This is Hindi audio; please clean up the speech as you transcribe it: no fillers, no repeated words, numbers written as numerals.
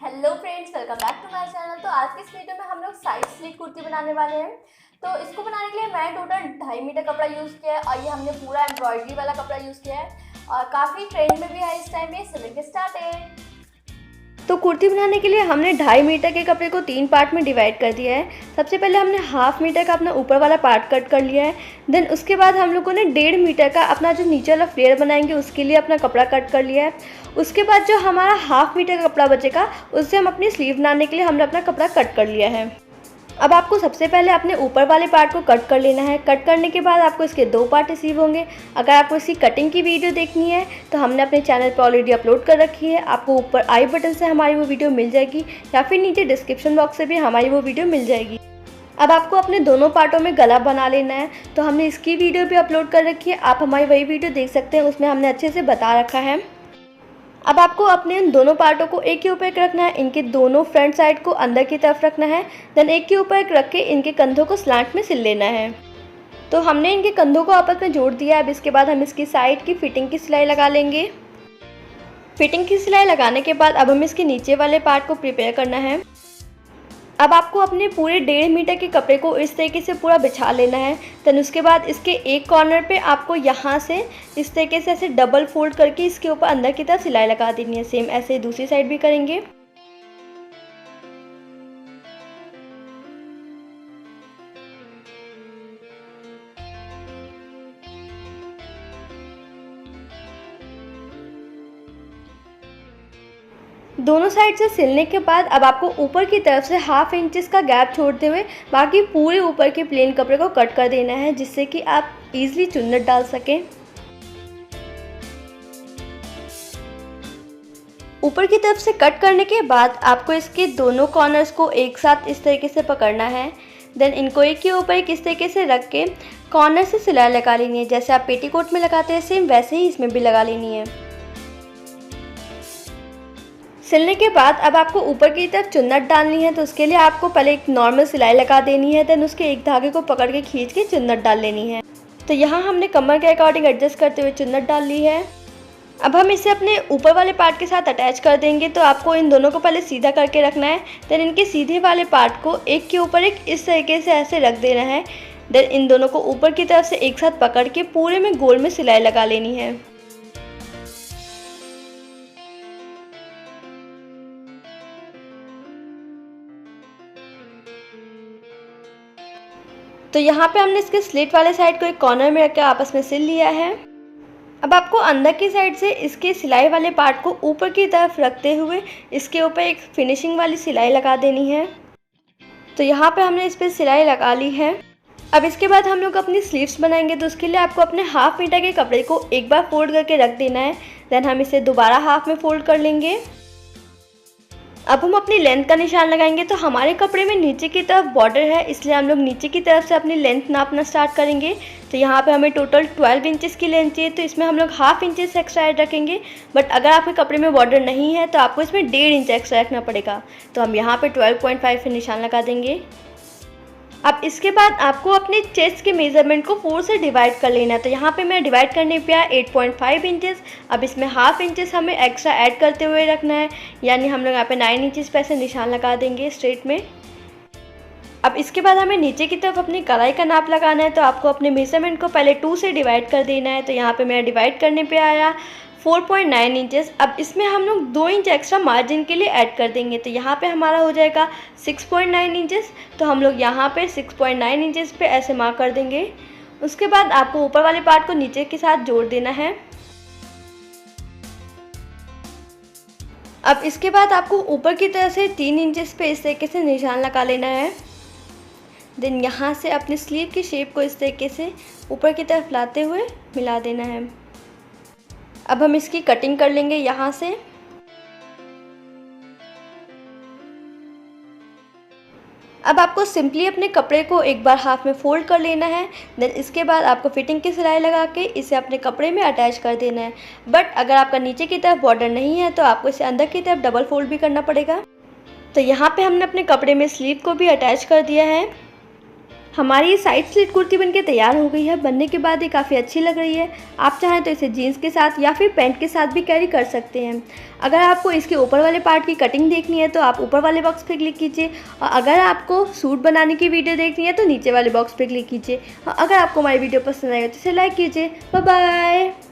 Hello friends, welcome back to my channel. तो आज के इस वीडियो में हम लोग साइड स्लिट कुर्ती बनाने वाले हैं। तो इसको बनाने के लिए मैं टोटल 2.5 मीटर कपड़ा यूज़ किया है और ये हमने पूरा एम्ब्रॉयडरी वाला कपड़ा यूज़ किया है और काफ़ी ट्रेंड में भी है इस टाइम पे। चलिए गेट स्टार्टेड। तो कुर्ती बनाने के लिए हमने 2.5 मीटर के कपड़े को 3 पार्ट में डिवाइड कर दिया है। सबसे पहले हमने 1/2 मीटर का अपना ऊपर वाला पार्ट कट कर लिया है। देन उसके बाद हम लोगों ने 1.5 मीटर का अपना जो नीचे वाला फ्लेयर बनाएंगे उसके लिए अपना कपड़ा कट कर लिया है। उसके बाद जो हमारा 1/2 मीटर का कपड़ा बचेगा उससे हम अपनी स्लीव बनाने के लिए हमने अपना कपड़ा कट कर लिया है। अब आपको सबसे पहले अपने ऊपर वाले पार्ट को कट कर लेना है। कट करने के बाद आपको इसके 2 पार्ट रिसीव होंगे। अगर आपको इसकी कटिंग की वीडियो देखनी है तो हमने अपने चैनल पर ऑलरेडी अपलोड कर रखी है। आपको ऊपर आई बटन से हमारी वो वीडियो मिल जाएगी या फिर नीचे डिस्क्रिप्शन बॉक्स से भी हमारी वो वीडियो मिल जाएगी। अब आपको अपने दोनों पार्टों में गला बना लेना है। तो हमने इसकी वीडियो भी अपलोड कर रखी है, आप हमारी वही वीडियो देख सकते हैं, उसमें हमने अच्छे से बता रखा है। अब आपको अपने इन दोनों पार्टों को एक के ऊपर एक रखना है। इनके दोनों फ्रंट साइड को अंदर की तरफ रखना है। देन एक के ऊपर एक रख के इनके कंधों को स्लैंट में सिल लेना है। तो हमने इनके कंधों को आपस में जोड़ दिया है। अब इसके बाद हम इसकी साइड की फिटिंग की सिलाई लगा लेंगे। फिटिंग की सिलाई लगाने के बाद अब हम इसके नीचे वाले पार्ट को प्रिपेयर करना है। अब आपको अपने पूरे 1.5 मीटर के कपड़े को इस तरीके से पूरा बिछा लेना है। देन उसके बाद इसके एक कॉर्नर पे आपको यहाँ से इस तरीके से ऐसे डबल फोल्ड करके इसके ऊपर अंदर की तरफ सिलाई लगा देनी है। सेम ऐसे दूसरी साइड भी करेंगे। दोनों साइड से सिलने के बाद अब आपको ऊपर की तरफ से 1/2 इंच का गैप छोड़ते हुए बाकी पूरे ऊपर के प्लेन कपड़े को कट कर देना है, जिससे कि आप इजीली चुन्नट डाल सकें। ऊपर की तरफ से कट करने के बाद आपको इसके दोनों कॉर्नर्स को एक साथ इस तरीके से पकड़ना है। देन इनको एक के ऊपर एक इस तरीके से रख के कॉर्नर से सिलाई लगा लेनी है। जैसे आप पेटीकोट में लगाते हैं सेम वैसे ही इसमें भी लगा लेनी है। सिलने के बाद अब आपको ऊपर की तरफ चुन्नट डालनी है। तो उसके लिए आपको पहले एक नॉर्मल सिलाई लगा देनी है। देन उसके एक धागे को पकड़ के खींच के चुन्नट डाल लेनी है। तो यहाँ हमने कमर के अकॉर्डिंग एडजस्ट करते हुए चुन्नट डाल ली है। अब हम इसे अपने ऊपर वाले पार्ट के साथ अटैच कर देंगे। तो आपको इन दोनों को पहले सीधा करके रखना है। देन इनके सीधे वाले पार्ट को एक के ऊपर एक इस तरीके से ऐसे रख देना है। देन इन दोनों को ऊपर की तरफ से एक साथ पकड़ के पूरे में गोल में सिलाई लगा लेनी है। तो यहाँ पे हमने इसके स्लिट वाले साइड को एक कॉर्नर में रख के आपस में सिल लिया है। अब आपको अंदर की साइड से इसके सिलाई वाले पार्ट को ऊपर की तरफ रखते हुए इसके ऊपर एक फिनिशिंग वाली सिलाई लगा देनी है। तो यहाँ पे हमने इस पर सिलाई लगा ली है। अब इसके बाद हम लोग अपनी स्लीव्स बनाएंगे। तो उसके लिए आपको अपने 1/2 मीटर के कपड़े को एक बार फोल्ड करके रख देना है। देन हम इसे दोबारा हाफ में फोल्ड कर लेंगे। अब हम अपनी लेंथ का निशान लगाएंगे। तो हमारे कपड़े में नीचे की तरफ बॉर्डर है, इसलिए हम लोग नीचे की तरफ से अपनी लेंथ नापना स्टार्ट करेंगे। तो यहाँ पे हमें टोटल 12 इंचेस की लेंथ चाहिए। तो इसमें हम लोग 1/2 इंचेस एक्स्ट्रा ऐड रखेंगे। बट अगर आपके कपड़े में बॉर्डर नहीं है तो आपको इसमें 1.5 इंच एक्स्ट्रा रखना पड़ेगा। तो हम यहाँ पे 12.5 पे निशान लगा देंगे। अब इसके बाद आपको अपने चेस्ट के मेज़रमेंट को 4 से डिवाइड कर लेना है। तो यहाँ पे मैं डिवाइड करने पे आया 8.5 इंचेस। अब इसमें 1/2 इंचेस हमें एक्स्ट्रा ऐड करते हुए रखना है, यानी हम लोग यहाँ पे 9 इंचेस पे ऐसे निशान लगा देंगे स्ट्रेट में। अब इसके बाद हमें नीचे की तरफ अपनी कलाई का नाप लगाना है। तो आपको अपने मेज़रमेंट को पहले 2 से डिवाइड कर देना है। तो यहाँ पे मेरा डिवाइड करने पे आया 4.9 इंचेस। अब इसमें हम लोग 2 इंच एक्स्ट्रा मार्जिन के लिए ऐड कर देंगे। तो यहाँ पे हमारा हो जाएगा 6.9 इंचेस। तो हम लोग यहाँ पे 6.9 इंचेस पे ऐसे मार्क कर देंगे। उसके बाद आपको ऊपर वाले पार्ट को नीचे के साथ जोड़ देना है। अब इसके बाद आपको ऊपर की तरफ से 3 इंचेस पे इस तरीके से निशान लगा लेना है। देन यहाँ से अपनी स्लीव की शेप को इस तरीके से ऊपर की तरफ लाते हुए मिला देना है। अब हम इसकी कटिंग कर लेंगे यहाँ से। अब आपको सिंपली अपने कपड़े को एक बार हाफ में फोल्ड कर लेना है। देन इसके बाद आपको फिटिंग की सिलाई लगा के इसे अपने कपड़े में अटैच कर देना है। बट अगर आपका नीचे की तरफ बॉर्डर नहीं है तो आपको इसे अंदर की तरफ डबल फोल्ड भी करना पड़ेगा। तो यहाँ पे हमने अपने कपड़े में स्लीव को भी अटैच कर दिया है। हमारी ये साइड स्लिट कुर्ती बनके तैयार हो गई है। बनने के बाद ये काफ़ी अच्छी लग रही है। आप चाहें तो इसे जीन्स के साथ या फिर पैंट के साथ भी कैरी कर सकते हैं। अगर आपको इसके ऊपर वाले पार्ट की कटिंग देखनी है तो आप ऊपर वाले बॉक्स पे क्लिक कीजिए, और अगर आपको सूट बनाने की वीडियो देखनी है तो नीचे वाले बॉक्स पे क्लिक कीजिए। और अगर आपको हमारी वीडियो पसंद आएगा तो इसे लाइक कीजिए। Bye bye.